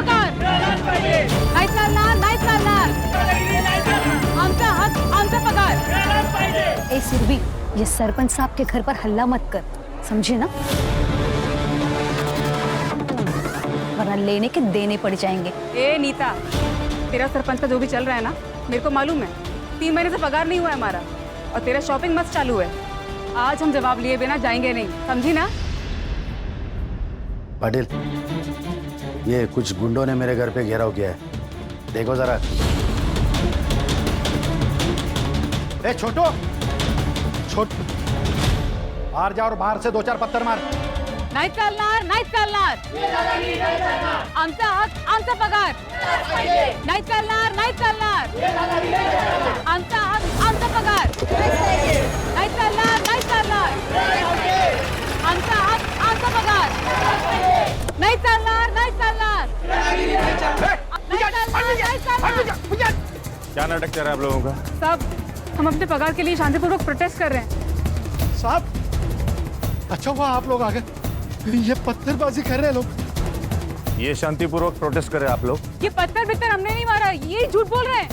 पगार नाही चालणार, नाही चालणार. आमचा हक, आमचा पगार. ए सुरभि, ये सरपंच साहब के घर पर हल्ला मत कर, समझे ना? वरना लेने के देने पड़ जाएंगे. ए नीता, तेरा सरपंच का जो भी चल रहा है ना, मेरे को मालूम है. 3 महीने से पगार नहीं हुआ है हमारा और तेरा शॉपिंग मस्त चालू है. आज हम जवाब लिए बिना जाएंगे नहीं, समझी ना? पाटिल, ये कुछ गुंडों ने मेरे घर पे घेराव किया है, देखो जरा. ए छोटू, बाहर जा और बाहर से 2-4 पत्थर मार. नाही चालणार, नाही चालणार. आमचा हक, आमचा पगार. नाही चालणार, नाही चालणार. आमचा हक, आमचा पगार. नाही चालणार, नाही चालणार. आमचा हक, आमचा पगार. नाही चालणार, नाही चालणार. क्या नाटक चल रहा है आप लोगों का? साहब, हम अपने पगार के लिए शांतिपूर्वक प्रोटेस्ट कर रहे हैं. साहब, अच्छा हुआ आप लोग आ गए. ये पत्थरबाजी कर रहे हैं लोग. ये शांतिपूर्वक प्रोटेस्ट कर रहे हैं आप लोग? ये पत्थर बित्तर हमने नहीं मारा, ये झूठ बोल रहे हैं.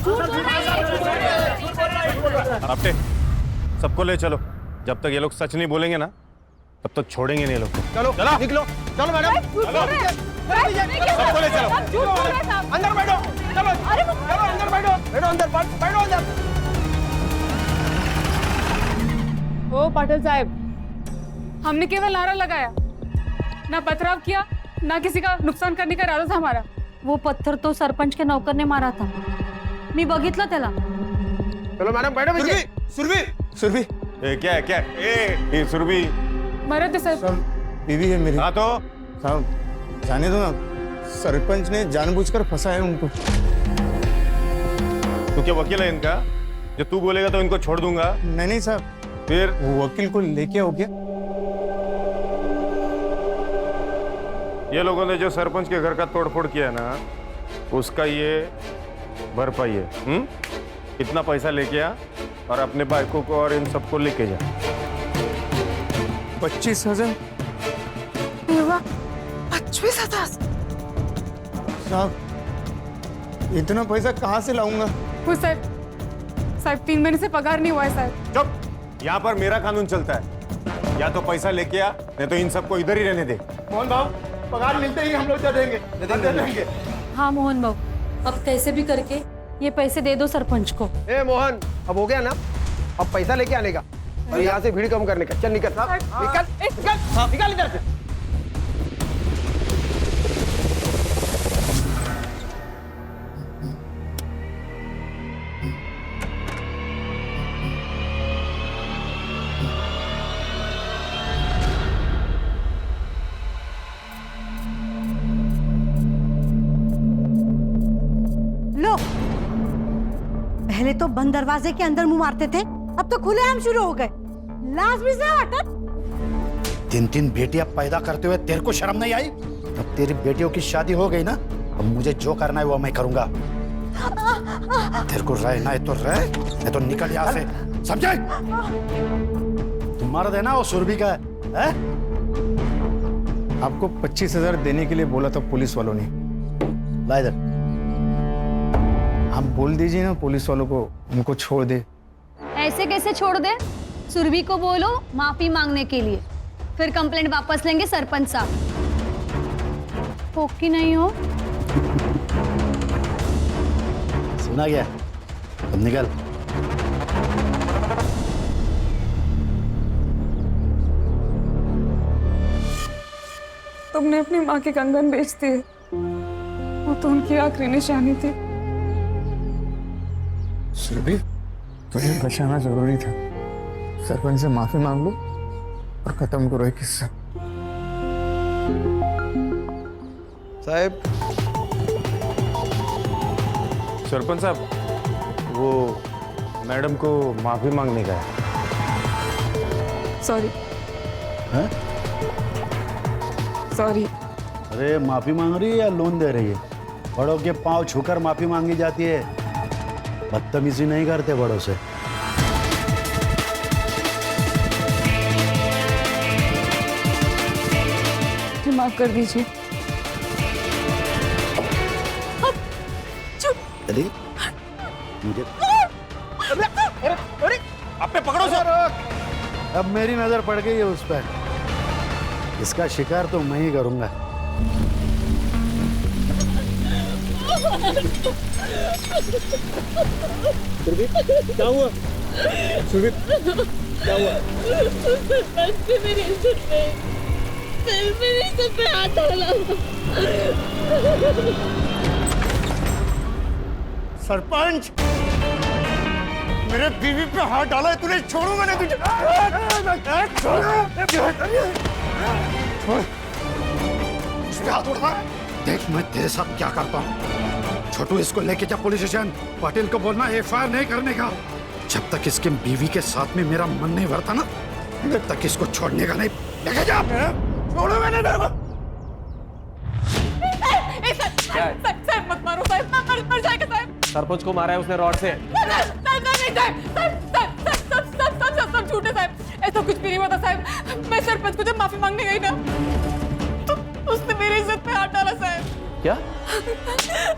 आपटे, सबको ले चलो. जब तक ये लोग सच नहीं बोलेंगे ना, तब तक छोड़ेंगे नहीं ये लोग को. चलो चलो निकलो, चलो मैडम. झूठ बोल रहे हैं. सबको ले चलो. आप झूठ बोल रहे हैं साहब. अंदर बैठो, चलो अरे चलो अंदर बैठो, बैठो अंदर, बैठो अंदर. ओ पाटिल साहब, हमने केवल नारा लगाया, ना पथराव किया, ना किसी का नुकसान करने का इरादा था हमारा. वो पत्थर तो सरपंच के नौकर ने मारा था, मी बघितलं त्याला. चलो मैडम बैठो. सुरभि, सुरभि, क्या है, क्या है? ये सुरभि मरद सर. बीवी है मेरी. हाँ तो साहब जाने दो ना, सरपंच ने जानबूझकर फंसा है उनको. तू क्या वकील है इनका? जो तू बोलेगा तो इनको छोड़ दूंगा. नहीं नहीं साहब, फिर वो वकील को लेके आओ क्या? ये लोगों ने जो सरपंच के घर का तोड़फोड़ किया ना, उसका ये भरपाई है. इतना पैसा लेके आ और अपने बाइकों को और इन सबको लेके जा. 25,000. 25,000. साहब, इतना पैसा कहाँ से लाऊंगा? सर, साहब 3 महीने से पगार नहीं हुआ है साहब. चुप. यहाँ पर मेरा कानून चलता है. या तो पैसा लेके आ, नहीं तो इन सबको इधर ही रहने दे. मोहन बाबू, पगार मिलते ही हम लोग दे देंगे. हाँ मोहन बाबू, अब कैसे भी करके ये पैसे दे दो सरपंच को. ए मोहन, अब हो गया ना, अब पैसा लेके आने का और यहाँ से भीड़ कम करने का. चल निकल, निकल इधर से. लो, पहले तो बंद दरवाजे के अंदर मुंह मारते थे, अब तो खुलेआम शुरू हो गए. लाज भी से हटत. 3 बेटियां पैदा करते हुए तेरे को शर्म नहीं आई? अब तेरी बेटियों की शादी हो गई ना, अब मुझे जो करना है वो मैं करूंगा. तेरे को रहना है तो रह, नहीं तो निकल यहाँ से, समझे? तुम मर्द है ना, वो सुरभि का है? आपको 25,000 देने के लिए बोला था पुलिस वालों ने. ला इधर. आप बोल दीजिए ना पुलिस वालों को, उनको छोड़ दे. ऐसे कैसे छोड़ दे? सुरभि को बोलो माफी मांगने के लिए, फिर कंप्लेंट वापस लेंगे सरपंच साहब. हो कि नहीं हो? सुना गया? अब निकल. तुमने अपनी माँ के कंगन बेच दिए, वो तो उनकी आखिरी निशानी थी. सुरभि, तुम्हें बचाना जरूरी था. सरपंच से माफी मांग लो और खत्म करो ये किस्सा. साहब, सरपंच साहब, वो मैडम को माफी मांगने का है. सॉरी. हैं? सॉरी. अरे माफी मांग रही है या लोन दे रही है? बड़ों के पांव छूकर माफी मांगी जाती है, बदतमीजी नहीं करते बड़ों से. माफ कर दीजिए. अरे मुझे आप पे पकड़ो सर। अब मेरी नजर पड़ गई है उस पर। इसका शिकार तो मैं ही करूंगा। क्या हुआ सुरभि, क्या हुआ? मेरी इज्जत पे हाथ डाला। सरपंच, मेरे बीवी पे हाथ डाला है तूने, छोड़ूंगा नहीं तुझे। हाथ उठा। देख मैं तेरे साथ क्या करता हूँ। छोटू इसको लेके जा पुलिस स्टेशन। पाटिल को बोलना एफआईआर नहीं करने का। जब तक इसके बीवी के साथ में मेरा मन नहीं भरता ना, तब तक इसको छोड़ने का नहीं। लेके जा। छोड़ो मैंने तेरे को। साहब मत मारो साहब, मर जाएगा साहब। सरपंच को मारा है उसने रॉड से। सब झूठे साहब, ऐसा कुछ भी नहीं हुआ था साहब। मैं सरपंच को जब माफी मांगने गई ना, तो उसने मेरी इज्जत पे हाथ डाला साहब। क्या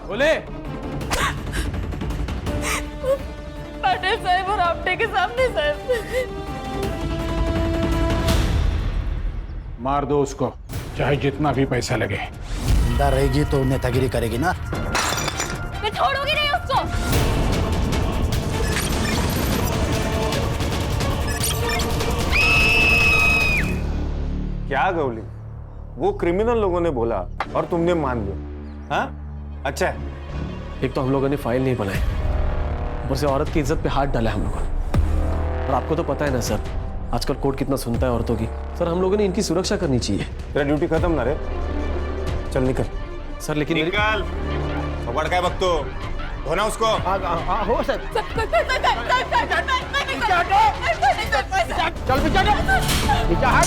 बोले? पाटिल साहब और आपटे के सामने साहब। मार दो उसको, चाहे जितना भी पैसा लगे। जिंदा रहेगी तो नेतागिरी करेगी ना। मैं छोड़ूंगी नहीं उसको। क्या गौली, वो क्रिमिनल लोगों ने बोला और तुमने मान लिया? हाँ अच्छा है। एक तो हम लोगों ने फाइल नहीं बनाई, ऊपर से औरत की इज्जत पे हाथ डाला है हम लोगों ने। और आपको तो पता है ना सर, आजकल कोर्ट कितना सुनता है औरतों की। सर हम लोगों ने इनकी सुरक्षा करनी चाहिए। तेरा ड्यूटी खत्म ना रे, चल निकल। सर लेकिन निकल। पकड़ के बक तो धोना उसको। हो सर। चल पीछा हट।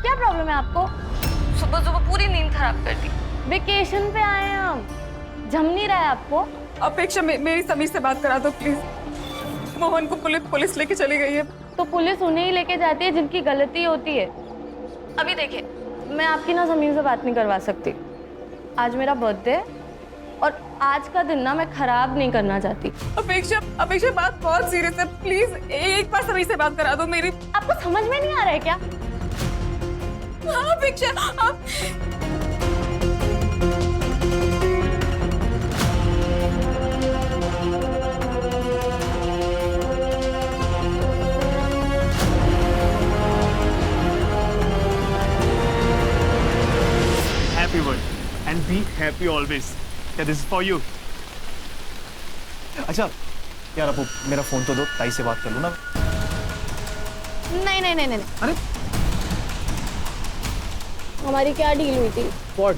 क्या प्रॉब्लम है आपको? सुबह सुबह पूरी नींद खराब कर दी। वेकेशन पे आए हैं हम, जम नहीं रहा है आपको? अपेक्षा मेरी समीर से बात करा दो प्लीज। मोहन को पुलिस लेके चली गई है। तो पुलिस उन्हें ही लेके जाती है जिनकी गलती होती है। अभी देखिए, मैं आपकी ना समीर से बात नहीं करवा सकती। आज मेरा बर्थडे है और आज का दिन ना मैं खराब नहीं करना चाहती। अपेक्षा बात बहुत सीरियस है, प्लीज एक बार समीर से बात करा दो मेरी। आपको समझ में नहीं आ रहा है क्या? हाँ, अपेक्षा आप Happy word and be happy always. Yeah, this is for you. अच्छा यार, अब मेरा फोन तो दो, ताई से बात कर लो ना। नहीं नहीं नहीं नहीं। अरे हमारी क्या डील हुई थी? व्हाट?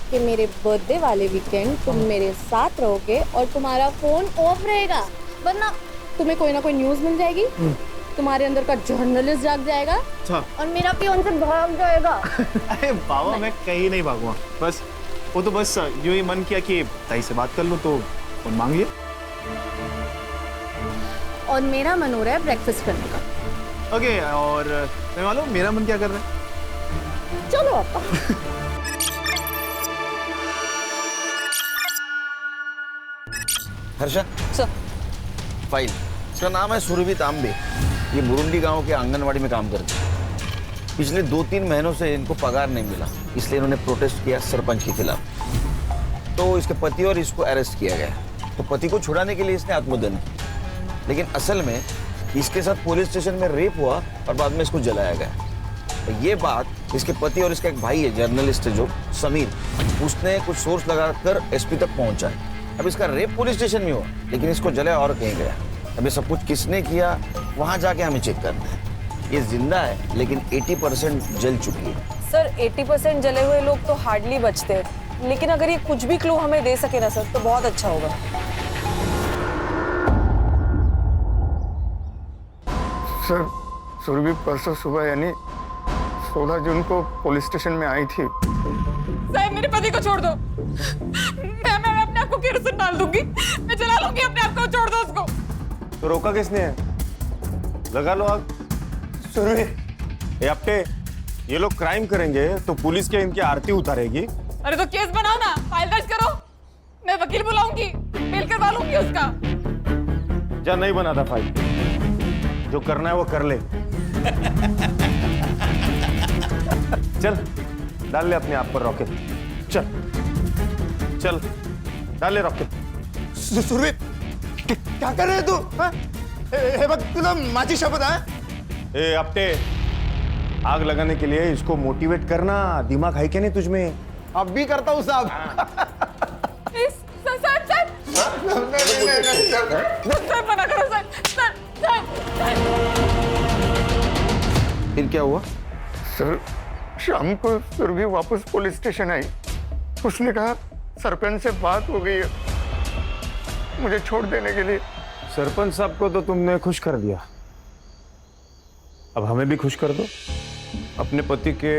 कि मेरे बर्थडे वाले वीकेंड तुम मेरे साथ रहोगे और तुम्हारा फोन ऑफ रहेगा, वरना तुम्हें कोई ना कोई न्यूज मिल जाएगी, तुम्हारे अंदर का जर्नलिस्ट जाग जाएगा और मेरा पियोन से भाग जाएगा। अरे बाबा, मैं कहीं नहीं भागूंगा। बस वो तो बस यूं ही मन किया कि ताई से बात कर लूं तो फोन मांग लिया। और मेरा मन हो रहा है ब्रेकफास्ट करने का। ओके, और मैं मालूम मेरा मन क्या कर रहा है। चलो आपा। Harsha sir, file. इसका नाम है सुरभि तांबे। ये बुरुंडी गांव के आंगनवाड़ी में काम करती है। पिछले 2-3 महीनों से इनको पगार नहीं मिला, इसलिए इन्होंने प्रोटेस्ट किया सरपंच के खिलाफ। तो इसके पति और इसको अरेस्ट किया गया। तो पति को छुड़ाने के लिए इसने आत्मदहन किया, लेकिन असल में इसके साथ पुलिस स्टेशन में रेप हुआ और बाद में इसको जलाया गया। तो ये बात इसके पति और इसका एक भाई है, जर्नलिस्ट है जो समीर, उसने कुछ सोर्स लगाकर एसपी तक पहुंचा है। अब इसका रेप पुलिस स्टेशन में हुआ, लेकिन इसको जलाया और कहीं गया। अब ये सब कुछ किसने किया, वहां जाके हमें चेक करना है। ये जिंदा है, लेकिन 80% जल चुकी है। सर 80% जले हुए लोग तो हार्डली बचते हैं, लेकिन अगर ये कुछ भी क्लू हमें दे सके ना सर, तो बहुत अच्छा होगा। सर, सुरभि परसों सुबह यानी 16 जून को पुलिस स्टेशन में आई थी। साहब मेरे पति को छोड़ दो। मैं अपने आप को केरोसिन डाल दूंगी, मैं जला लूंगी अपने आप को, छोड़ दो उसको। तो रोका किसने है? लगा लो आग। सुरभि, ये अपने ये लोग क्राइम करेंगे तो पुलिस क्या इनकी आरती उतारेगी? अरे तो केस बनाओ ना, फाइल दर्ज करो, मैं वकील बुलाऊंगी, मेल करवा लूंगी उसका। जा, नहीं बनाता फाइल, जो करना है वो कर ले। चल डाल ले अपने आप पर रॉकेट, चल चल डाल ले रॉकेट। सुरभि, क्या कर रहे तू? हे बघ, तुला माझी शपथ आहे? ए अपटे, आग लगाने के लिए इसको मोटिवेट करना, दिमाग है क्या नहीं तुझमें? अब भी करता हूँ साहब। सर मना करो सर, सर। फिर क्या हुआ? सर, शाम को सुरभि वापस पुलिस स्टेशन आई। उसने कहा सरपंच से बात हो गई है मुझे छोड़ देने के लिए। सरपंच साहब को तो तुमने खुश कर दिया, अब हमें भी खुश कर दो। अपने पति के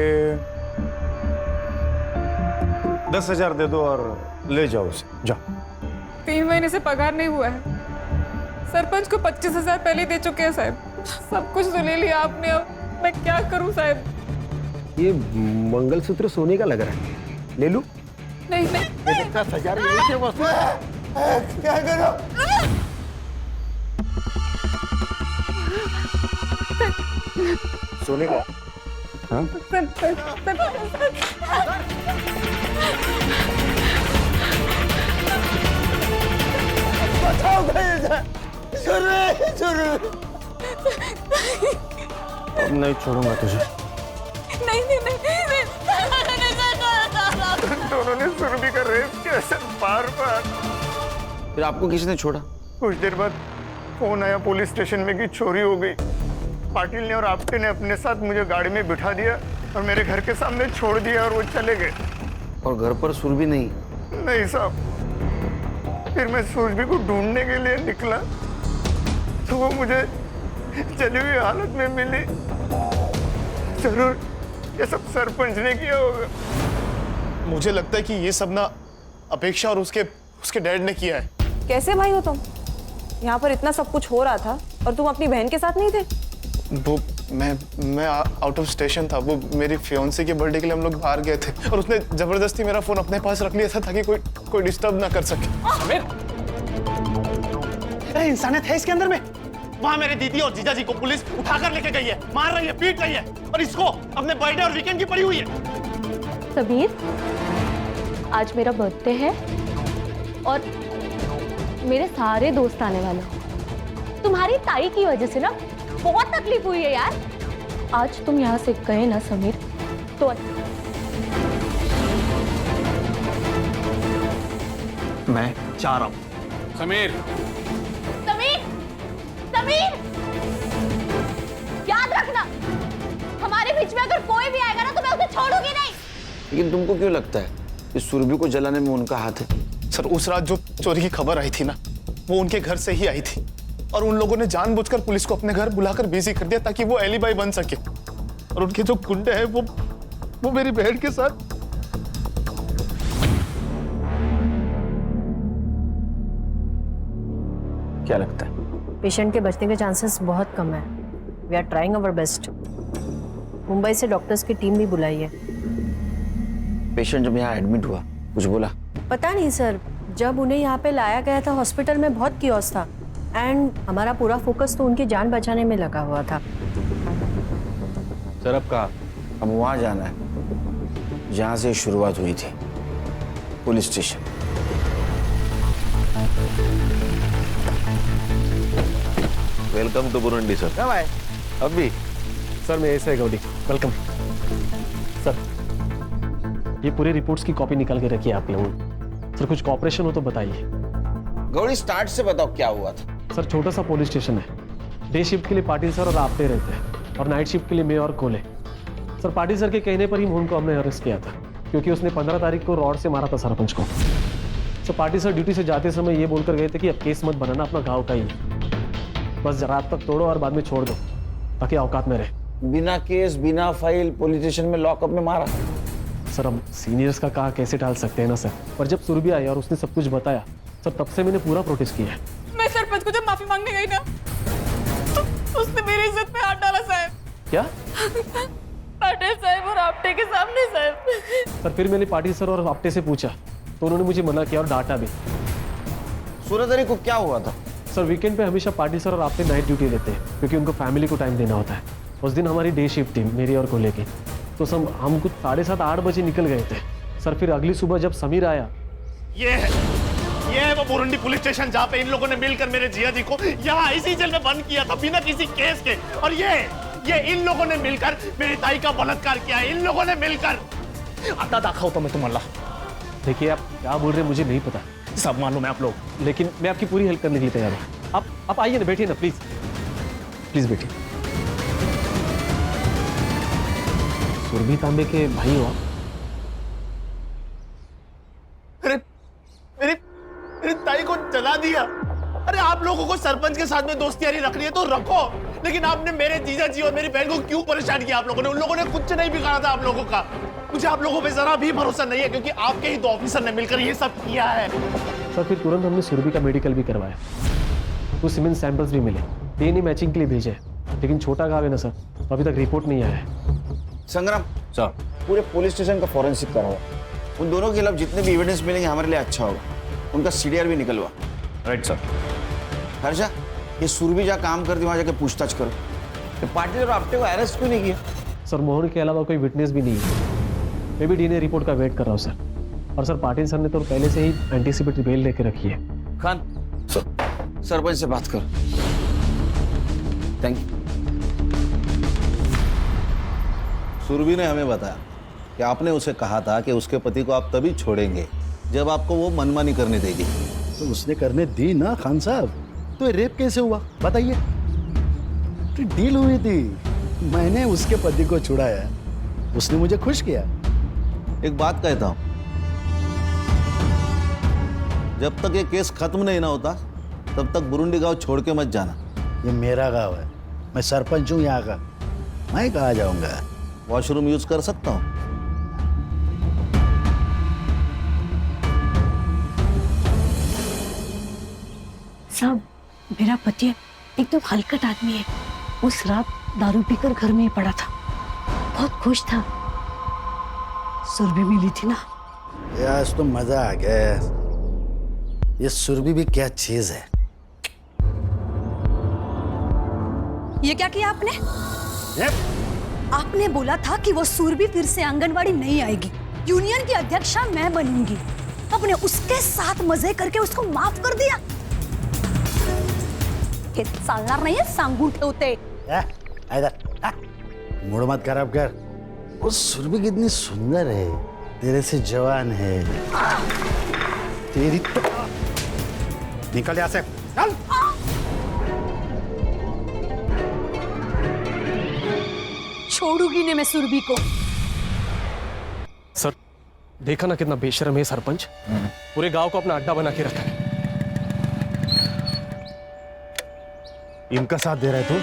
10,000 दे दो और ले जाओ उसे, जाओ। 3 महीने से पगार नहीं हुआ है, सरपंच को 25,000 पहले दे चुके हैं साहब। सब कुछ तो ले लिया आपने, अब मैं क्या करूं साहब? ये मंगलसूत्र सोने का लग रहा है, ले लूं? नहीं नहीं, 10,000 लेके वसूल क्या करो? सोने का? हाँ? बचाओ भैया, अब नहीं छोड़ूंगा तुझे। नहीं नहीं नहीं, दोनों ने सुरभि का रेप किया सर, बार-बार। फिर आपको किसने छोड़ा? कुछ देर बाद फोन आया पुलिस स्टेशन में कि चोरी हो गई। पाटिल ने और आपटे ने अपने साथ मुझे गाड़ी में बिठा दिया और मेरे घर के सामने छोड़ दिया और वो चले गए। और घर पर सुरभि नहीं? नहीं साहब, फिर मैं सुरभि को ढूंढने के लिए निकला तो वो मुझे जली हुई हालत में मिली। जरूर ये सब सरपंच ने किया होगा। मुझे लगता है कि ये सब ना अपेक्षा और उसके डैड ने किया है। कैसे भाई हो तुम? यहाँ पर इतना सब कुछ हो रहा था और तुम अपनी बहन के साथ नहीं थे? वो मैं आउट ऑफ स्टेशन था। वो मेरी फियोन्सी के बर्थडे के लिए हम लोग बाहर गए थे और उसने जबरदस्ती मेरा फोन अपने पास रख लिया था ताकि कोई डिस्टर्ब ना कर सके। अरे इंसानियत है इसके अंदर में? वहाँ मेरे दीदी और जीजा जी को पुलिस उठाकर लेके गई है, मार रही है, पीट रही है, और इसको अपने बर्थडे और वीकेंड की पड़ी हुई है। समीर, आज मेरा बर्थडे है और मेरे सारे दोस्त आने वाले हैं। तुम्हारी ताई की वजह से ना बहुत तकलीफ हुई है यार। आज तुम यहाँ से गए ना समीर तो मैं चाह रहा हूँ समीर, समीर, समीर, याद रखना, हमारे बीच में अगर कोई भी आएगा ना तो मैं उसे छोड़ूंगी नहीं। लेकिन तुमको क्यों लगता है कि सुरभि को जलाने में उनका हाथ है? सर, उस रात जो चोरी की खबर आई थी ना, वो उनके घर से ही आई थी और उन लोगों ने जानबूझकर पुलिस को अपने घर बुलाकर बिजी कर दिया ताकि वो एलिबाई बन सके। और उनके जो गुंडे हैं वो मेरी बहन के साथ। क्या लगता है? पेशेंट के बचने के चांसेस बहुत कम है। We are trying our best. Mumbai से डॉक्टर्स की टीम भी बुलाई है। पेशेंट जब यहाँ एडमिट हुआ कुछ बोला? पता नहीं सर, जब उन्हें यहाँ पे लाया गया था हॉस्पिटल में बहुत कियोस था एंड हमारा पूरा फोकस तो उनकी जान बचाने में लगा हुआ था। सर अब कहाँ? अब वहाँ जाना है जहाँ से शुरुआत हुई थी, police station. Welcome to Burundi sir. कब आए? अभी सर मैं ऐसे गौड़ी, वेलकम सर। ये पूरी रिपोर्ट्स की कॉपी निकाल के रखिए आप लोगों। सर कुछ कॉपरेशन हो तो बताइए। गौड़ी स्टार्ट से बताओ क्या हुआ था? सर छोटा सा पुलिस स्टेशन है। डे शिफ्ट के लिए पाटिल सर और आपटे रहते हैं और नाइट शिफ्ट के लिए मैं और कोले। सर पाटिल सर के कहने पर ही मोहन को हमने अरेस्ट किया था क्योंकि उसने 15 तारीख को रॉड से मारा था सरपंच को। सर पाटिल सर ड्यूटी से जाते समय ये बोलकर गए थे कि अब केस मत बनाना, अपना गाँव का ही, बस रात तक तोड़ो और बाद में छोड़ दो ताकि औकात में रहे। बिना केस बिना फाइल पुलिस स्टेशन में लॉकअप में मारा? सर हम सीनियर्स का कहा कैसे टाल सकते हैं ना सर, पर जब सुरभि आई और उसने सब कुछ बताया सर, तब से मैंने पूरा प्रोटेस्ट किया है। मैं सरपंच को जब माफी मांगने गई ना तो उसने मेरी इज्जत पे हाथ डाला साहब। क्या? पाटिल साहब और आपटे के सामने साहब। सर फिर मैंने पाटिल सर और आपटे से पूछा तो उन्होंने मुझे मना किया और डांटा भी। सूरजरी को क्या हुआ था? सर वीकेंड पे हमेशा पाटिल सर और आपटे नाइट ड्यूटी देते हैं क्योंकि उनको फैमिली को टाइम देना होता है। उस दिन हमारी डे शिफ्ट थी मेरी और कोले की, तो सर हम कुछ 7:30-8 बजे निकल गए थे सर। फिर अगली सुबह जब समीर आया, ये है वो बुरुंडी पुलिस स्टेशन जहाँ पे इन लोगों ने मिलकर मेरे जिया जी को यहाँ इसी जेल में बंद किया था बिना किसी केस के। और ये इन लोगों ने मिलकर मेरी ताई का बलात्कार किया है, इन लोगों ने मिलकर। आता दाखवतो मैं तुम्हाला। देखिए आप क्या बोल रहे हैं मुझे नहीं पता, सब मालूम है आप लोग, लेकिन मैं आपकी पूरी हेल्प करने के लिए तैयार हूँ। आप आइए ना, बैठिए ना प्लीज, प्लीज बैठिए। सुरभि तांबे के भाई हो आप? अरे मेरी ताई को जला दिया। अरे आप लोगों को सरपंच के साथ में दोस्ती यारी रखनी है तो रखो, लेकिन आपने मेरे जीजा जी और मेरी बहन को क्यों परेशान किया? आप लोगों ने, उन लोगों ने कुछ नहीं बिगाड़ा था आप लोगों का। मुझे आप लोगों पे जरा भी भरोसा नहीं है क्योंकि आपके ही 2 ऑफिसर ने मिलकर ये सब किया है। सर फिर तुरंत हमने सुरभि का मेडिकल भी करवाया, कुछ सीमेंट सैंपल्स भी मिले, डीएनए मैचिंग के लिए भेजे, लेकिन छोटा घाव है ना सर, तो अभी तक रिपोर्ट नहीं आया है। संग्राम सर, पूरे पुलिस स्टेशन का फॉरेंसिक कराओ। उन दोनों के खिलाफ जितने भी एविडेंस मिलेंगे हमारे लिए अच्छा होगा। उनका सीडीआर भी निकलवा। Right sir. हर्षा, ये सुरभि जहाँ काम करती वहाँ जाके पूछताछ करो। तो पाटिल और आपटे को अरेस्ट क्यों नहीं किया? सर मोहन के अलावा कोई विटनेस भी नहीं है। मैं भी डीएनए रिपोर्ट का वेट कर रहा हूँ सर। और सर पाटिल सर ने तो पहले से ही एंटीसिपेटरी बेल लेके रखी है। खान सरपंच से बात करो। Thank you. सुरभि ने हमें बताया कि आपने उसे कहा था कि उसके पति को आप तभी छोड़ेंगे जब आपको वो मनमानी करने देगी। तो उसने करने दी ना खान साहब, तो रेप कैसे हुआ बताइए? तो डील हुई थी, मैंने उसके पति को छुड़ाया, उसने मुझे खुश किया। एक बात कहता हूं, जब तक ये केस खत्म नहीं ना होता तब तक बुरुंडी गांव छोड़ के मत जाना। ये मेरा गांव है, मैं सरपंच हूँ यहाँ का, मैं कहाँ जाऊंगा? वॉशरूम यूज कर सकता हूँ? साहब, मेरा पति एकदम हलकट आदमी है। उस रात दारू पीकर घर में ही पड़ा था, बहुत खुश था। सुरभि मिली थी ना। आज तो मजा आ गया। ये सुरभि भी क्या चीज है। ये क्या किया आपने? आपने बोला था कि वो सुरभि फिर से आंगनवाड़ी नहीं आएगी, यूनियन की अध्यक्षा मैं बनूंगी। आपने उसके साथ मजे करके उसको माफ कर दिया। हे चालणार नाहीये, सांगून ठेवते। मूड मत खराब कर। वो सुरभि कितनी सुंदर है, तेरे से जवान है। तेरी तो निकल यहाँ से, चल। छोड़ूंगी नहीं मैं सुरभि को। सर देखा ना कितना बेशर्म है सरपंच, पूरे गांव को अपना अड्डा बना के रखा है। इनका साथ दे रहा है तू?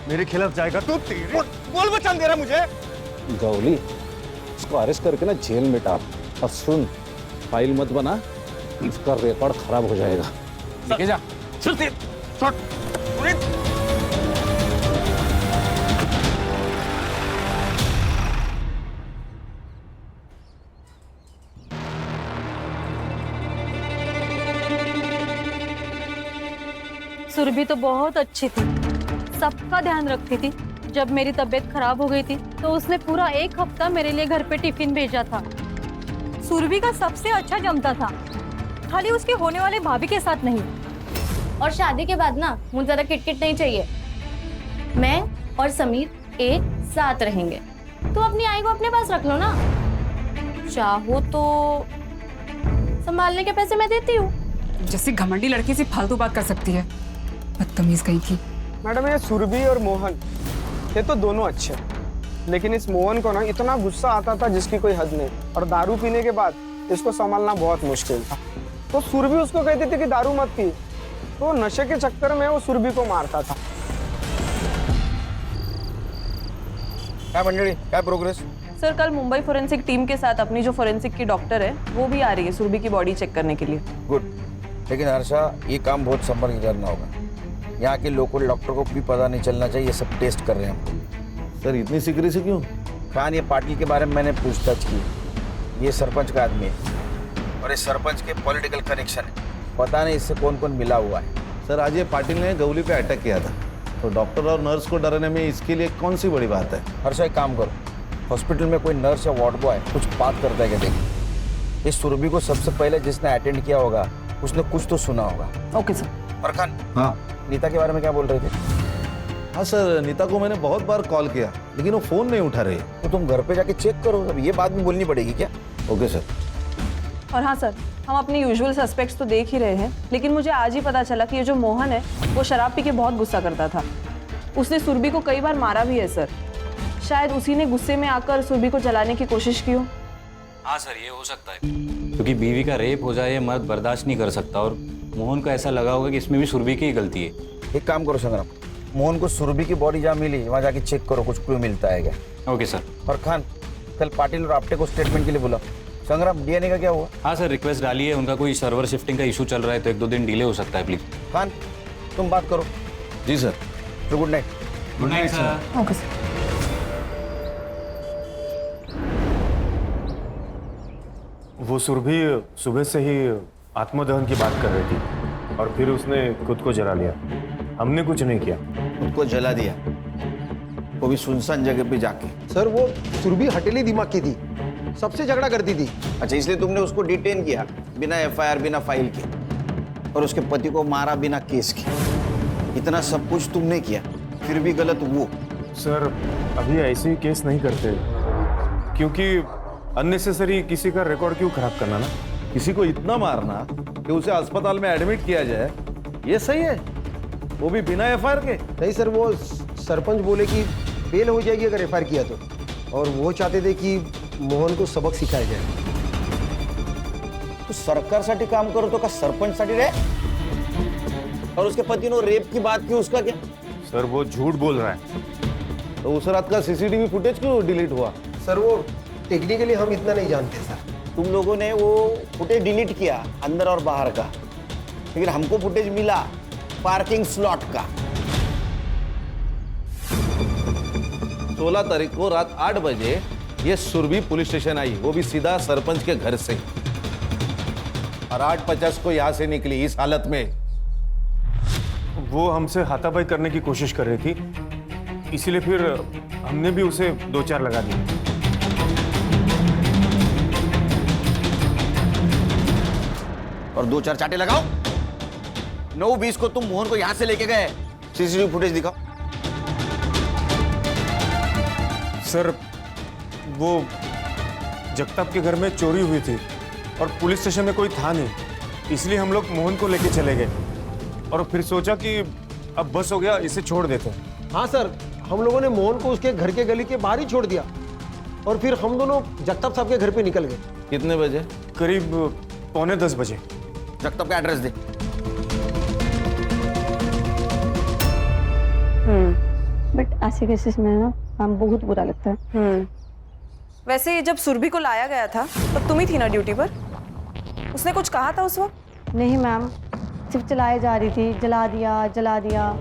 मेरे खिलाफ जाएगा तू? बोल बचान दे रहा मुझे। गौली, इसको अरेस्ट करके ना जेल में डाल। और सुन, फाइल मत बना, इसका रिकॉर्ड खराब हो जाएगा। लेके जा। सुरभि तो बहुत अच्छी थी, सबका ध्यान रखती थी। जब मेरी तबीयत खराब हो गई थी तो उसने पूरा 1 हफ्ता मेरे लिए घर पे टिफिन भेजा था। सुरभि का सबसे अच्छा जमता था, खाली उसके होने वाले भाभी के साथ नहीं। और शादी के बाद ना मुझे ज़्यादा किटकिट नहीं चाहिए। मैं और समीर एक साथ रहेंगे। तो अपनी आई को अपने पास रख लो ना, चाहो तो संभालने के पैसे मैं देती हूँ। जैसी घमंडी लड़की से फालतू बात कर सकती है, बदतमीज कहीं की। मैडम ये सुरभि और मोहन ये तो दोनों अच्छे, लेकिन इस मोहन को ना इतना गुस्सा आता था जिसकी कोई हद नहीं, और दारू पीने के बाद इसको संभालना बहुत मुश्किल था। तो सुरभि उसको कहती थी कि दारू मत पी, तो नशे के चक्कर में वो सुरभि को मारता था। काय मंडळी, काय प्रोग्रेस? सर कल मुंबई फोरेंसिक टीम के साथ अपनी जो फोरेंसिक की डॉक्टर है वो भी आ रही है सुरभि की बॉडी चेक करने के लिए। गुड, लेकिन हर्षा ये काम बहुत संभल के करना होगा। यहाँ के लोकल डॉक्टर को भी पता नहीं चलना चाहिए ये सब टेस्ट कर रहे हैं हम। सर इतनी सीक्रेसी क्यों? खान, ये पाटिल के बारे में मैंने पूछताछ की। ये सरपंच का आदमी है और इस सरपंच के पॉलिटिकल कनेक्शन है। पता नहीं इससे कौन कौन मिला हुआ है। सर आज ये पाटिल ने गौली पे अटैक किया था, तो डॉक्टर और नर्स को डराने में इसके लिए कौन सी बड़ी बात है? हर्षा एक काम करो, हॉस्पिटल में कोई नर्स या वार्ड बॉय कुछ बात करता है क्या देखिए। इस सुरभि को सबसे पहले जिसने अटेंड किया होगा उसने कुछ तो सुना होगा। Okay sir. और खान, हाँ नीता के बारे में क्या बोल रहे थे? हाँ सर, नीता को मैंने बहुत बार कॉल किया लेकिन वो फोन नहीं उठा रही। तो तुम घर पे जाके चेक करो, अब ये बात भी बोलनी पड़ेगी क्या? Okay sir. और हाँ सर, हम अपने यूजुअल सस्पेक्ट्स तो देख ही रहे हैं, लेकिन मुझे आज ही पता चला कि ये जो मोहन है वो शराब पी के बहुत गुस्सा करता था। उसने सुरभि को कई बार मारा भी है सर। शायद उसी ने गुस्से में आकर सुरभि को जलाने की कोशिश की हो। हाँ सर, ये हो सकता है, क्योंकि बीवी का रेप हो जाए मर्द बर्दाश्त नहीं कर सकता, और मोहन को ऐसा लगा होगा कि इसमें भी सुरभि की ही गलती है। एक काम करो संग्राम, मोहन को सुरभि की बॉडी जहाँ मिली वहाँ जाके चेक करो, कुछ क्लू मिलता है क्या। Okay sir. और खान, कल पाटिल और आपटे को स्टेटमेंट के लिए बुलाओ। संग्राम, डीएनए का क्या हुआ? हाँ सर, रिक्वेस्ट डाली है, उनका कोई सर्वर शिफ्टिंग का इशू चल रहा है, तो 1-2 दिन डिले हो सकता है, प्लीज। खान, तुम बात करो। जी सर। तो good night. Good night sir. Okay sir. वो सुरभि सुबह से ही आत्मदहन की बात कर रही थी और फिर उसने खुद को जला लिया। हमने कुछ नहीं किया। खुद को जला दिया, वो भी सुनसान जगह पे जाके। सर वो सुरभि हटेली दिमाग की थी, सबसे झगड़ा करती थी। अच्छा, इसलिए तुमने उसको डिटेन किया बिना एफआईआर, बिना फाइल के, और उसके पति को मारा बिना केस के। इतना सब कुछ तुमने किया, फिर भी गलत वो। सर अभी ऐसे ही केस नहीं करते, क्योंकि अननेसेसरी किसी का रिकॉर्ड क्यों खराब करना ना। किसी को इतना मारना कि उसे अस्पताल में एडमिट किया जाए, ये सही है? वो भी बिना एफआईआर के? नहीं सर, वो सरपंच बोले कि बेल हो जाएगी अगर एफआईआर किया तो, और वो चाहते थे कि मोहन को सबक सिखाया जाए। तो सरकारसाठी काम करो तो का सरपंचसाठी रे? और उसके पति ने रेप की बात की, उसका क्या? सर वो झूठ बोल रहा है। तो उस रात का सीसीटीवी फुटेज क्यों डिलीट हुआ? सर वो टेक्निकली हम इतना नहीं जानते सर। तुम लोगों ने वो फुटेज डिलीट किया अंदर और बाहर का, लेकिन हमको फुटेज मिला पार्किंग स्लॉट का। 16 तारीख को रात 8 बजे ये सुरभि पुलिस स्टेशन आई, वो भी सीधा सरपंच के घर से, और 8:50 को यहां से निकली इस हालत में। वो हमसे हाथापाई करने की कोशिश कर रही थी, इसीलिए फिर हमने भी उसे 2-4 लगा दिए। और 2-4 चाटे लगाओ। 9:20 को तुम मोहन को यहां से लेके गए, सीसीटीवी फुटेज दिखाओ। सर वो जगताप के घर में चोरी हुई थी और पुलिस स्टेशन में कोई था नहीं, इसलिए हम लोग मोहन को लेके चले गए और फिर सोचा कि अब बस हो गया, इसे छोड़ देते हैं। हाँ सर, हम लोगों ने मोहन को उसके घर के गली के बाहर ही छोड़ दिया और फिर हम दोनों जगताप साहब के घर पे निकल गए। कितने बजे? करीब 9:45 बजे। जगताप का एड्रेस दे। बट ऐसे केसेस में ना काम बहुत बुरा लगता है। वैसे जब सुरभि को लाया गया था तब तुम ही थी ना ड्यूटी पर? उसने कुछ कहा था उस वक्त? नहीं मैम, सिर्फ चलाए जा रही थी, जला दिया जला दिया।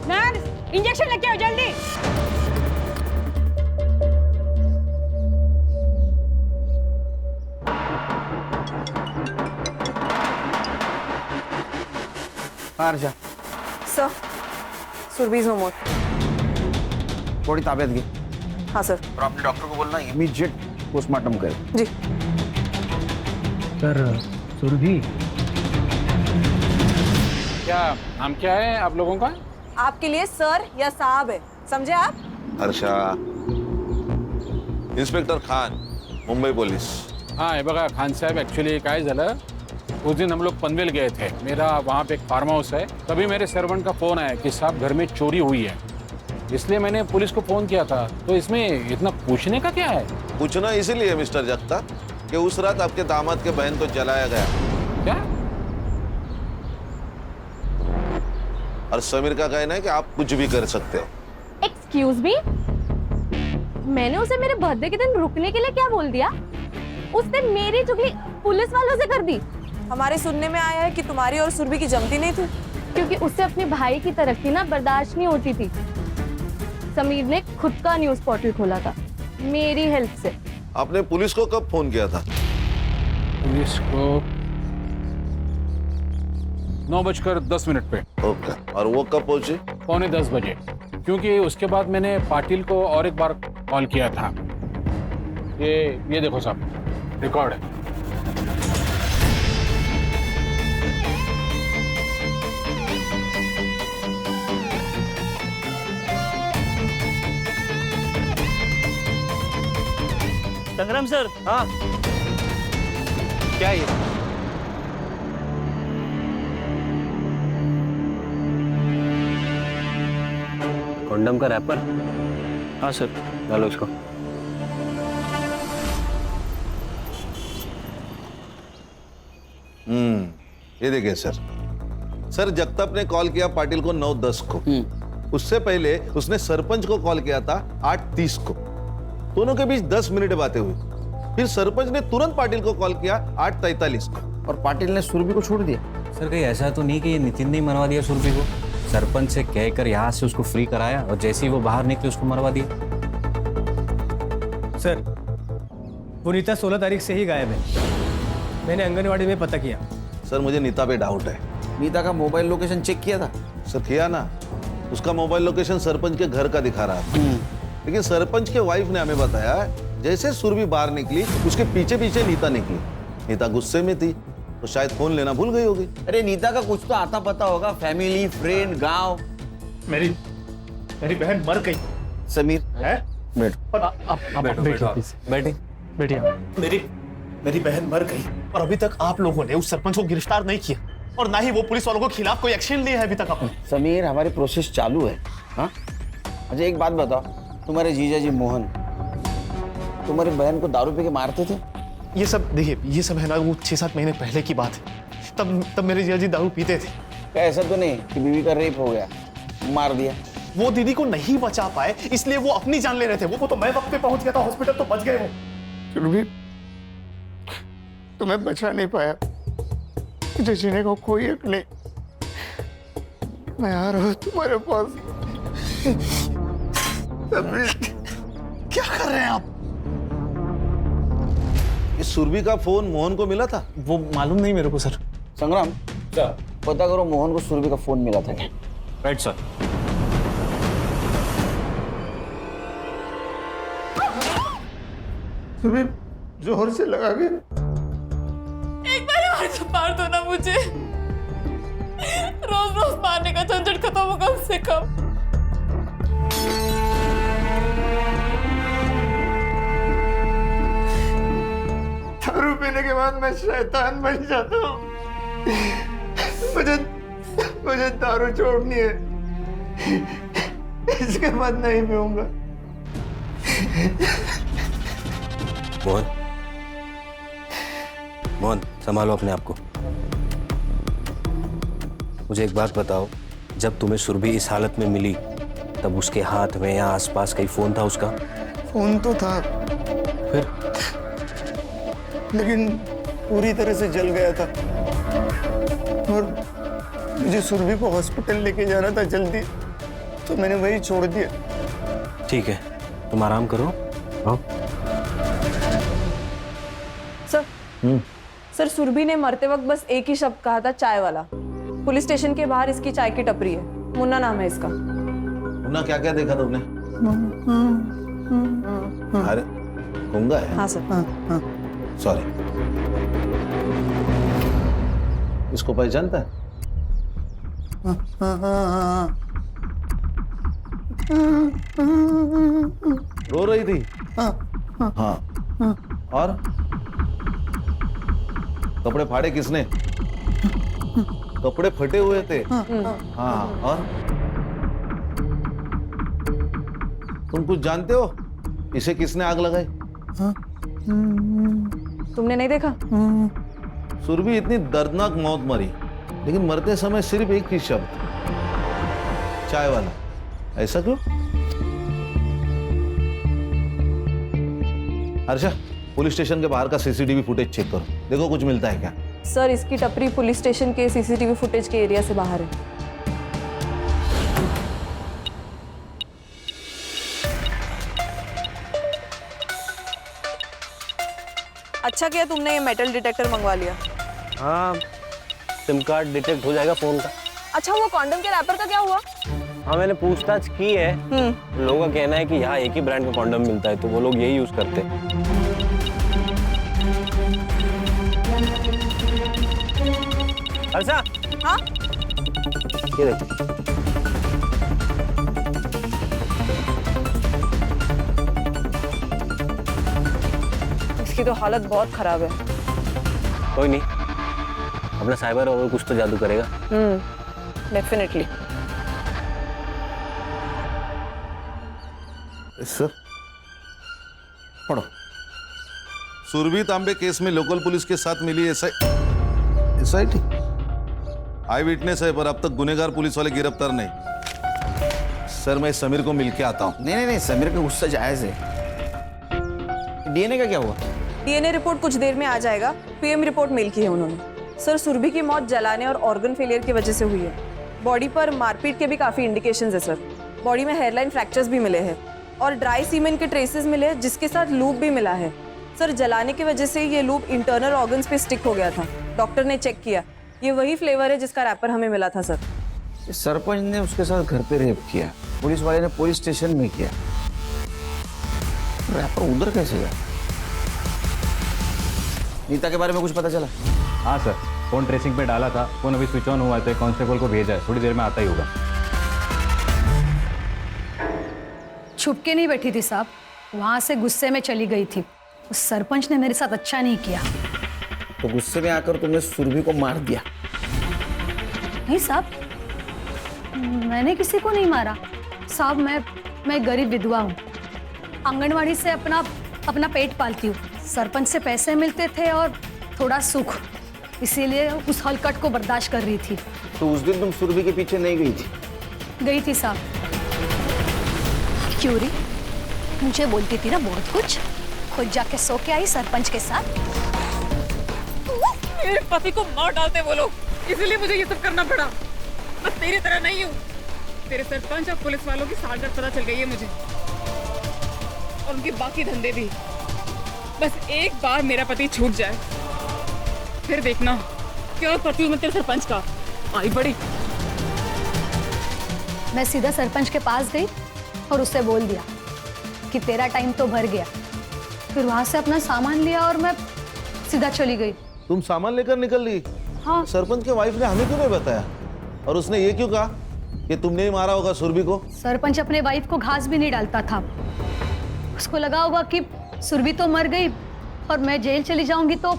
नर्स, इंजेक्शन लेके आओ जल्दी। Harsha, sir, Surabhi is no more. Body ताबियत की। हाँ सर। और अपने डॉक्टर को बोलना इमीडिएट पोस्टमार्टम करे। जी सर। सुरभि, क्या नाम क्या है आप लोगों का? आपके लिए सर या साहब है, समझे आप? Harsha, inspector Khan, Mumbai police. हाँ हे बघा खान साहब, ॲक्च्युली काय झालं, उस दिन हम लोग पनवेल गए थे, मेरा वहाँ पे एक फार्म हाउस है, तभी मेरे सर्वेंट का फ़ोन आया कि साहब घर में चोरी हुई है, इसलिए मैंने पुलिस को फ़ोन किया था। तो इसमें इतना पूछने का क्या है? पूछना इसीलिए मिस्टर जगताप कि उस रात आपके दामाद के बहन को जलाया गया। क्या? और समीर का कहना है कि आप कुछ भी कर सकते हो। एक्सक्यूज मी, मैंने उसे मेरे बर्थडे के दिन रुकने के लिए क्या बोल दिया? उसने मेरी चुगली पुलिस वालों से कर दी। हमारे सुनने में आया है कि तुम्हारी और सुरभि की जमती नहीं थी, क्योंकि उससे अपने भाई की तरक्की ना बर्दाश्त नहीं होती थी। समीर ने खुद का न्यूज पोर्टल खोला था मेरी हेल्प से। आपने पुलिस को कब फोन किया था? पुलिस को 9:10 पे। ओके, और वो कब पहुंचे? 9:45 बजे, क्योंकि उसके बाद मैंने पाटिल को और एक बार कॉल किया था। ये देखो साहब, रिकॉर्ड है। संग्राम सर। हाँ क्या ये? कॉन्डम का रैपर? हाँ सर, डालो उसको। ये देखिए सर, जगताप ने कॉल किया पाटिल को 9:10 को। उससे पहले उसने सरपंच को कॉल किया था 8:30 को। दोनों के बीच 10 मिनट बातें हुई। फिर सरपंच ने तुरंत पाटिल को कॉल किया 8:43 को। और पाटिल ने सुरभि को छोड़ दिया। सर कहीं ऐसा तो नहीं कि ये नितिन ने ही मरवा दिया सुरभि को? सरपंच से कहकर यहाँ से उसको फ्री कराया और जैसे ही वो बाहर निकले उसको मरवा दिया। सर, वो नीता 16 तारीख से ही गायब है। मैंने आंगनवाड़ी में पता किया। सर मुझे नीता पे डाउट है। नीता का मोबाइल लोकेशन चेक किया था? सर किया ना, उसका मोबाइल लोकेशन सरपंच के घर का दिखा रहा था। लेकिन सरपंच के वाइफ ने हमें बताया जैसे सुरभि बाहर निकली उसके पीछे पीछे नीता निकली। नीता गुस्से में थी तो शायद फोन लेना भूल गई होगी। अरे नीता का कुछ तो आता पता होगा, फैमिली, फ्रेंड, गांव। मेरी बहन मर गई। समीर है? बैठे। मेरी बहन मर गई और अभी तक आप लोगों ने उस सरपंच को गिरफ्तार नहीं किया और ना ही वो पुलिस वालों के खिलाफ कोई एक्शन लिया है अभी तक आपने। समीर, हमारी प्रोसेस चालू है। हाँ, अच्छा एक बात बताओ, तुम्हारे जीजा जी मोहन तुम्हारी बहन को दारू पी के मारते थे? ये सब देखिए, ये सब है ना वो 6-7 महीने पहले की बात है। तब मेरे जीजा जी दारू पीते थे। क्या ऐसा तो नहीं कि बीवी का रेप हो गया, मार दिया? वो दीदी को नहीं बचा पाए इसलिए वो अपनी जान ले रहे थे। वो तो मैं वक्त पे पहुंच गया था हॉस्पिटल, तो बच गए वो। सुरभि, तुम्हें बचा नहीं पाया, मुझे जीने को कोई हक नहीं। मैं आ रहा हूँ तुम्हारे पास। क्या कर रहे हैं आप? इस सुरभि का फोन मोहन को मिला था? वो मालूम नहीं मेरे को सर। संग्राम, पता करो मोहन को सुरभि का फोन मिला था क्या? Right sir. सुरभि जोर से लगा के। एक बार और तो मार दो ना मुझे। रोज रोज मारने का झंझट खत्म हो कम से कम। दारू पीने के बाद मैं शैतान बन जाता हूँ। मुझे दारू छोड़नी है, इसके बाद नहीं पीऊंगा। मोहन, संभालो अपने आप को। मुझे एक बात बताओ, जब तुम्हें सुरभि इस हालत में मिली तब उसके हाथ में या आसपास कहीं फोन था उसका? फोन तो था, फिर? लेकिन पूरी तरह से जल गया था और मुझे सुरभि को हॉस्पिटल लेके जाना था जल्दी, तो मैंने वही छोड़ दिया। ठीक है, तुम आराम करो। हाँ? सर, सुरभि ने मरते वक्त बस एक ही शब्द कहा था, चाय वाला। पुलिस स्टेशन के बाहर इसकी चाय की टपरी है, मुन्ना नाम है इसका। मुन्ना, क्या क्या देखा तुमने? अरे गूंगा है? हाँ सर। सॉरी। इसको पहचानता है? रो रही थी? हाँ। और कपड़े फाड़े किसने? कपड़े फटे हुए थे। हाँ, और तुम कुछ जानते हो इसे किसने आग लगाई? तुमने नहीं देखा? सुरभि इतनी दर्दनाक मौत मरी, लेकिन मरते समय सिर्फ एक ही शब्द, चाय वाला। ऐसा क्यों? हर्षा, पुलिस स्टेशन के बाहर का सीसीटीवी फुटेज चेक करो, देखो कुछ मिलता है क्या। सर, इसकी टपरी पुलिस स्टेशन के सीसीटीवी फुटेज के एरिया से बाहर है। अच्छा किया तुमने ये मेटल डिटेक्टर मंगवा लिया। हाँ, सिम कार्ड डिटेक्ट हो जाएगा फोन का। अच्छा, वो कॉन्डम के रैपर का क्या हुआ? हाँ, मैंने पूछताछ की है। लोगों का कहना है कि यहाँ एक ही ब्रांड का कॉन्डम मिलता है, तो वो लोग यही यूज करते हैं। हर्षा। हाँ? ये देखो। इसकी तो हालत बहुत खराब है। कोई नहीं, अपना साइबर और कुछ तो जादू करेगा। डेफिनेटली। सर पढ़ो। सुरभि तांबे केस में लोकल पुलिस के साथ मिली एसआईटी आई विटनेस है, पर अब तक गुनहगार पुलिस वाले गिरफ्तार नहीं। सर, मैं समीर को मिलके आता हूँ। नहीं, समीर का गुस्सा जायज है। डीएनए का क्या हुआ? डीएनए रिपोर्ट कुछ देर में आ जाएगा। पीएम रिपोर्ट मेल की है उन्होंने। सर, सुरभि की मौत जलाने और ऑर्गन फेलियर की वजह से हुई है। बॉडी पर मारपीट के भी काफी इंडिकेशंस है सर। बॉडी में हेयरलाइन फ्रैक्चर्स भी मिले हैं और ड्राई सीमेंट के ट्रेसेस मिले हैं, जिसके साथ लूप भी मिला है। सर, जलाने की वजह से ये लूप इंटरनल ऑर्गन्स पे स्टिक हो गया था। डॉक्टर ने चेक किया, ये वही फ्लेवर है जिसका रैपर हमें मिला था सर। सरपंच ने उसके साथ घर पे रेप किया, पुलिस वाले ने पुलिस स्टेशन में किया, रैपर उधर कैसे गया? नीता के बारे में कुछ पता चला? हाँ सर, फोन ट्रेसिंग पे डाला था, फोन अभी स्विच ऑन हुआ है, कांस्टेबल को भेजा है, थोड़ी देर में आता ही होगा। छुप के नहीं बैठी थी साहब, वहां से गुस्से में चली गई थी। उस सरपंच ने मेरे साथ अच्छा नहीं किया। तो गुस्से में आकर तुमने सुरभि को मार दिया? नहीं साहब, मैंने किसी को नहीं मारा साहब। मैं गरीब विधवा हूँ, आंगनवाड़ी से अपना पेट पालती हूँ। सरपंच से पैसे मिलते थे और थोड़ा सुख, इसीलिए उस हलकट को बर्दाश्त कर रही थी। तो उस दिन तुम सुरभि के पीछे नहीं गई थी? गई थी साहब। क्यों री? मुझे बोलती थी ना बहुत कुछ, खुद जाके सो के आई सरपंच के साथ। मेरे पति को मार डालते वो लोग, इसीलिए मुझे ये सब करना पड़ा। मैं तेरी तरह नहीं हूँ। तेरे सरपंच और पुलिस वालों की सालगर्द पता चल गई है मुझे, और उनके बाकी धंधे भी। बस एक बार मेरा पति छूट जाए, फिर देखना क्या करती हूँ मैं तेरे सरपंच का। आई बड़ी। मैं सीधा सरपंच के पास गई और उससे बोल दिया कि तेरा टाइम तो भर गया। फिर वहां से अपना सामान लिया और मैं सीधा चली गई। तुम सामान लेकर निकल ली? हाँ। सरपंच के वाइफ ने हमें क्यों नहीं बताया? और उसने ये क्यों कहा कि तुमने ही मारा होगा सुरभि को? सरपंच अपने वाइफ को घास भी नहीं डालता था। उसको लगा होगा कि सुरभि तो मर गई और मैं जेल चली जाऊंगी तो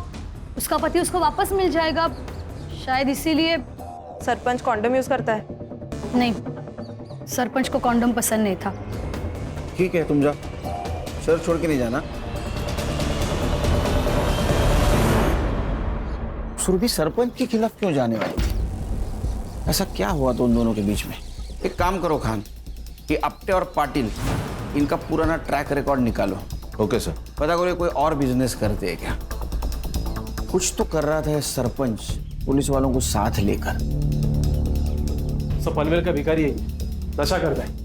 उसका पति उसको वापस मिल जाएगा, शायद इसीलिए। सरपंच कॉन्डम यूज करता है? नहीं, सरपंच को कॉन्डम पसंद नहीं था। ठीक है, तुम जाओ, सर छोड़ के नहीं जाना। सुरभि सरपंच के खिलाफ क्यों जाने वाली थी? ऐसा क्या हुआ तो उन दोनों के बीच में? एक काम करो खान, कि अपटे और पाटिल इनका पुराना ट्रैक रिकॉर्ड निकालो। Okay sir. पता करो कोई और बिजनेस करते हैं क्या? कुछ तो कर रहा था सरपंच पुलिस वालों को साथ लेकर। सब पनवेल का भिखारी है, नशा करता है।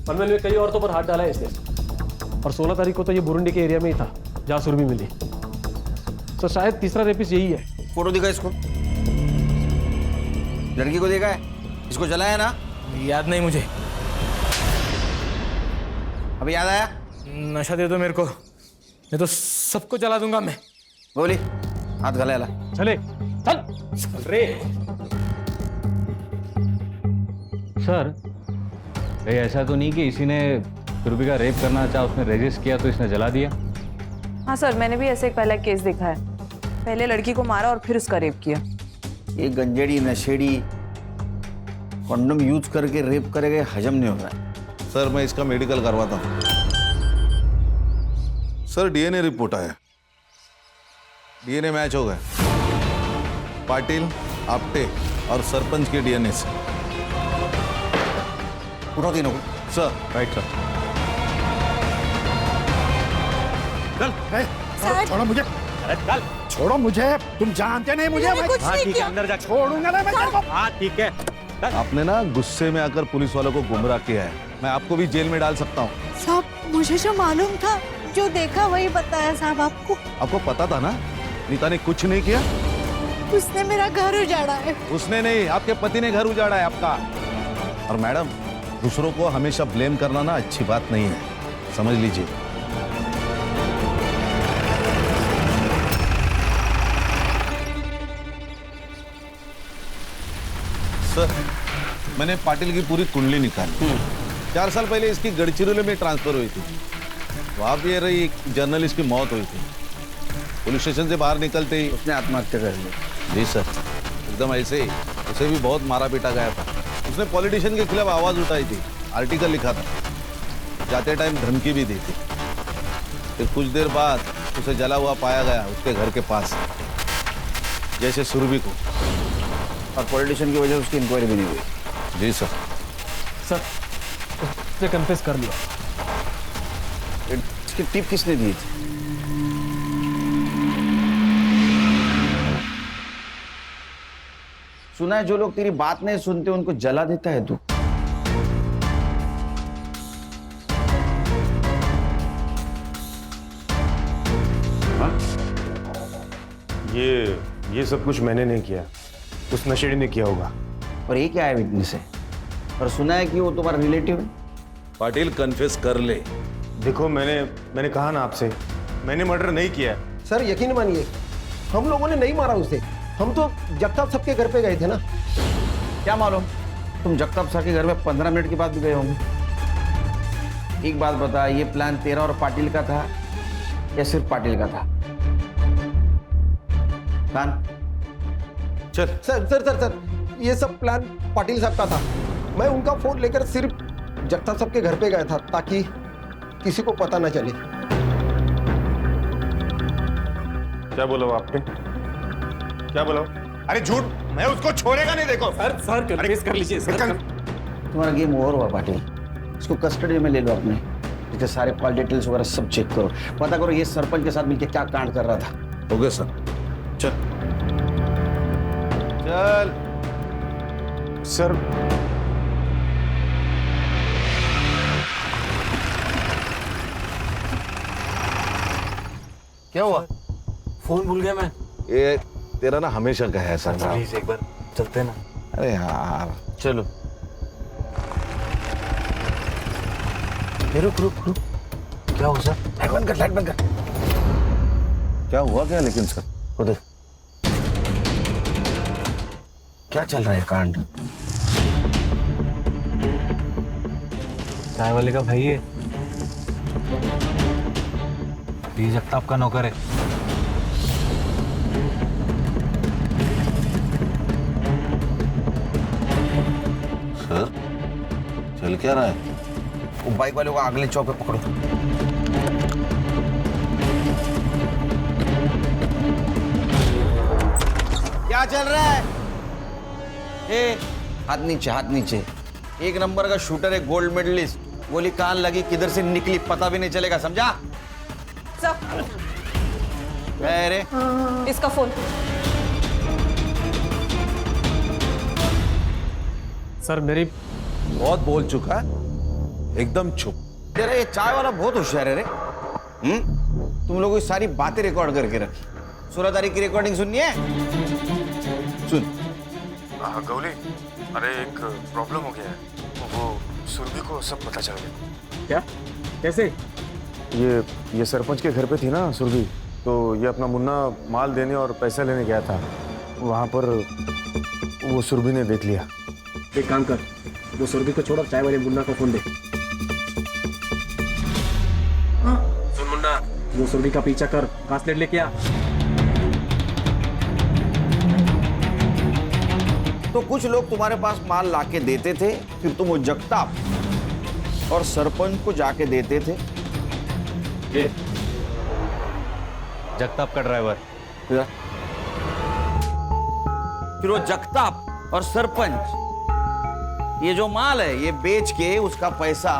पनवेल में कई औरतों पर हाथ डाला है इसने, और 16 तारीख को तो ये बुरुंडी के एरिया में ही था जहाँ सुरभि मिली। तो शायद तीसरा रेपिस्ट यही है। फोटो दिखा इसको, लड़की को देखा है? इसको जलाया ना? याद नहीं मुझे। अभी याद आया? नशा दे दो मेरे को, नहीं तो सबको जला दूंगा मैं। बोली हाथ गला ला। चले चल रे। सर, ये ऐसा तो नहीं कि इसी ने सुरभि का रेप करना चाहा, उसने रेजिस्ट किया तो इसने जला दिया? हाँ सर, मैंने भी ऐसे एक पहला केस देखा है। पहले लड़की को मारा और फिर उसका रेप किया। ये गंजेड़ी नशेड़ी कॉन्डम यूज करके रेप करेगा, हजम नहीं हो रहा है। सर, मैं इसका मेडिकल करवाता हूँ। सर, डीएनए रिपोर्ट आया, डीएनए मैच हो गया पाटिल, आपटे और सरपंच के डीएनए से। उठाओ तीनों को। सर। Right sir. चल छोड़ो मुझे, चल छोड़ो मुझे, तुम जानते नहीं मुझे। मैं हाँ ठीक है, अंदर जा। छोड़ूंगा ना मैं तेरे को। हाँ ठीक है। आपने ना गुस्से में आकर पुलिस वालों को गुमराह किया है, मैं आपको भी जेल में डाल सकता हूँ। साहब मुझे जो मालूम था, जो देखा वही बताया साहब आपको। आपको पता था ना नीता ने कुछ नहीं किया? उसने मेरा घर उजाड़ा है। उसने नहीं, आपके पति ने घर उजाड़ा है आपका। और मैडम, दूसरों को हमेशा ब्लेम करना ना अच्छी बात नहीं है, समझ लीजिए। सर, मैंने पाटिल की पूरी कुंडली निकाली। 4 साल पहले इसकी गढ़चिरौली में ट्रांसफर हुई थी, वहां पे रही एक जर्नलिस्ट की मौत हुई थी। पुलिस स्टेशन से बाहर निकलते ही उसने आत्महत्या कर ली। जी सर, एकदम ऐसे ही। उसे भी बहुत मारा पीटा गया था। उसने पॉलिटिशियन के खिलाफ आवाज उठाई थी, आर्टिकल लिखा था, जाते टाइम धमकी भी दी थी। फिर कुछ देर बाद उसे जला हुआ पाया गया उसके घर के पास, जैसे सुरभि को। और पॉलिटिशियन की वजह से उसकी इंक्वायरी भी नहीं हुई। जी सर। सर उसने कन्फेस कर लिया। इसकी टिप किसने दी थी? सुना है जो लोग तेरी बात नहीं सुनते उनको जला देता है तू। ये सब कुछ मैंने नहीं किया, उस नशेड़ी ने किया होगा। और ये क्या है विटनेस है? और सुना है कि वो तुम्हारा रिलेटिव है। पाटिल कन्फेस कर ले। देखो मैंने कहा ना आपसे, मैंने मर्डर नहीं किया। सर यकीन मानिए, हम लोगों ने नहीं मारा उसे। हम तो जगताप सबके घर पे गए थे ना। क्या मालूम, तुम जगताप सर के घर में 15 मिनट के बाद भी गए होंगे। एक बात बता, ये प्लान तेरा और पाटिल का था या सिर्फ पाटिल का था? प्लान चल। सर सर सर सर ये सब प्लान पाटिल साहब का था। मैं उनका फोन लेकर सिर्फ जगताप साहब के घर पे गया था ताकि किसी को पता ना चले। क्या बोला वो आपने? क्या बोला? अरे झूठ, मैं उसको छोड़ेगा नहीं। देखो सर कन्फेस कर लीजिए सर। तुम्हारा गेम ओवर हुआ पाटिल, इसको कस्टडी में ले लो अपने। इसके सारे कॉल डिटेल्स वगैरह सब चेक करो, पता करो ये सरपंच के साथ मिलकर क्या कांड कर रहा था। हो गया सर। चल चल सर। क्या हुआ? फोन भूल गया मैं। ये तेरा ना हमेशा का है सर। प्लीज एक बार चलते ना। अरे यार चलो। रुक रुक रुक। क्या हुआ सर? लाइट बंद कर, लाइट बंद कर। क्या हुआ क्या लेकिन सर? उधर क्या चल रहा है कांड? चाय वाले का भाई है, जगताप का नौकर है। सर चल क्या रहा है? वो बाइक वाले को अगले चौक पे पकड़ो। क्या चल रहा है? ए, हाथ नीचे, हाथ नीचे। 1 नंबर का शूटर है, गोल्ड मेडलिस्ट। गोली कहां लगी, किधर से निकली, पता भी नहीं चलेगा, समझा? अरे इसका फोन। सर मेरी बहुत बोल चुका है, एकदम चुप। तेरा ये चाय वाला बहुत होशियार है रे। तुम लोगों की सारी बातें रिकॉर्ड करके रखी। 16 तारीख की रिकॉर्डिंग सुननी है? सुन। हाँ गौली, अरे एक प्रॉब्लम हो गया है। वो सुरभि को सब पता चल गया। क्या? कैसे? ये सरपंच के घर पे थी ना सुरभि, तो ये अपना मुन्ना माल देने और पैसा लेने गया था। वहाँ पर वो सुरभि ने देख लिया। एक काम कर, वो सुरभि को छोड़ और चाय वाले मुन्ना को फोन दे। सुन मुन्ना, वो सुरभि का पीछा कर, कास्लेट लेके आ। तो कुछ लोग तुम्हारे पास माल लाके देते थे, फिर तुम वो जगताप और सरपंच को जाके देते थे। ये जगताप का ड्राइवर। फिर वो जगताप और सरपंच ये जो माल है ये बेच के उसका पैसा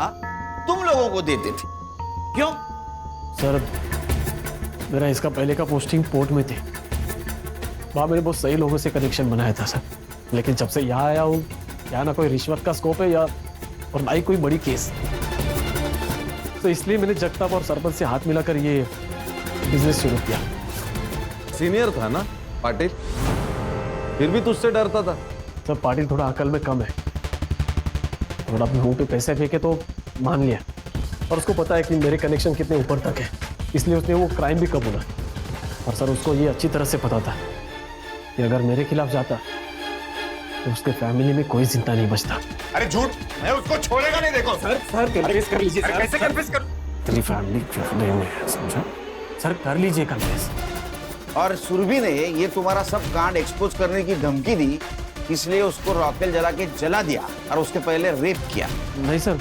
तुम लोगों को देते थे। क्यों? सर मेरा इसका पहले का पोस्टिंग पोर्ट में थी, वहाँ मैंने बहुत सही लोगों से कनेक्शन बनाया था सर। लेकिन जब से यहाँ आया हूँ, यहाँ ना कोई रिश्वत का स्कोप है या और ना ही कोई बड़ी केस, तो इसलिए मैंने जगताप और सरपंच से हाथ मिलाकर ये बिजनेस शुरू किया। सीनियर था ना पाटिल, फिर भी तुझसे डरता था। सर पाटिल थोड़ा अकल में कम है, थोड़ा अपने मुंह पे पैसे फेंके तो मान लिया, और उसको पता है कि मेरे कनेक्शन कितने ऊपर तक है, इसलिए उसने वो क्राइम भी कबूला। और सर उसको ये अच्छी तरह से पता था कि अगर मेरे खिलाफ जाता तो उसके फैमिली में कोई जिंदा नहीं बचता। अरे झूठ, मैं उसको छोड़ेगा नहीं। देखो सर कन्विंस कर लीजिए। अरे कैसे कन्विंस कर? तेरी फैमिली में है, समझा? सर कर लीजिए कन्विंस। और सुरभि ने ये तुम्हारा सब कांड एक्सपोज करने की धमकी दी, इसलिए उसको रॉकेल जला के जला दिया और उसके पहले रेप किया। नहीं सर,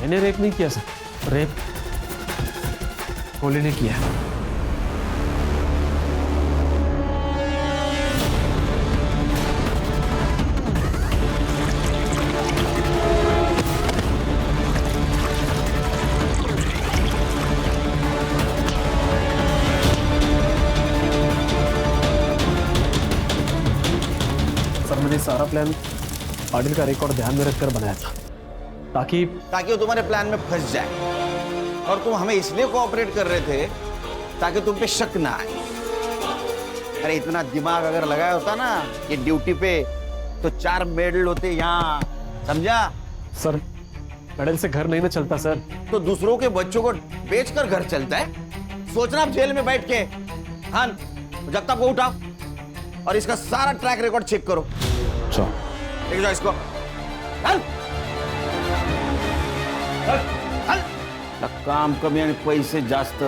मैंने रेप नहीं किया सर, रेप कोले ने किया। सर मैंने सारा प्लान पाटिल का रिकॉर्ड ध्यान में रखकर बनाया था, ताकि वो तुम्हारे प्लान में फंस जाए। और तुम हमें इसलिए कोऑपरेट कर रहे थे ताकि तुम पे शक ना आए। अरे इतना दिमाग अगर लगाया होता ना ये ड्यूटी पे, तो 4 मेडल होते यहाँ, समझा? सर मेडल से घर नहीं ना चलता सर। तो दूसरों के बच्चों को बेचकर घर चलता है? सोचना आप जेल में बैठ के। हाँ, जगताप को उठाओ और इसका सारा ट्रैक रिकॉर्ड चेक करो। देख जाओ इसको। चल चल चल। काम कमी आणि पैसे जास्त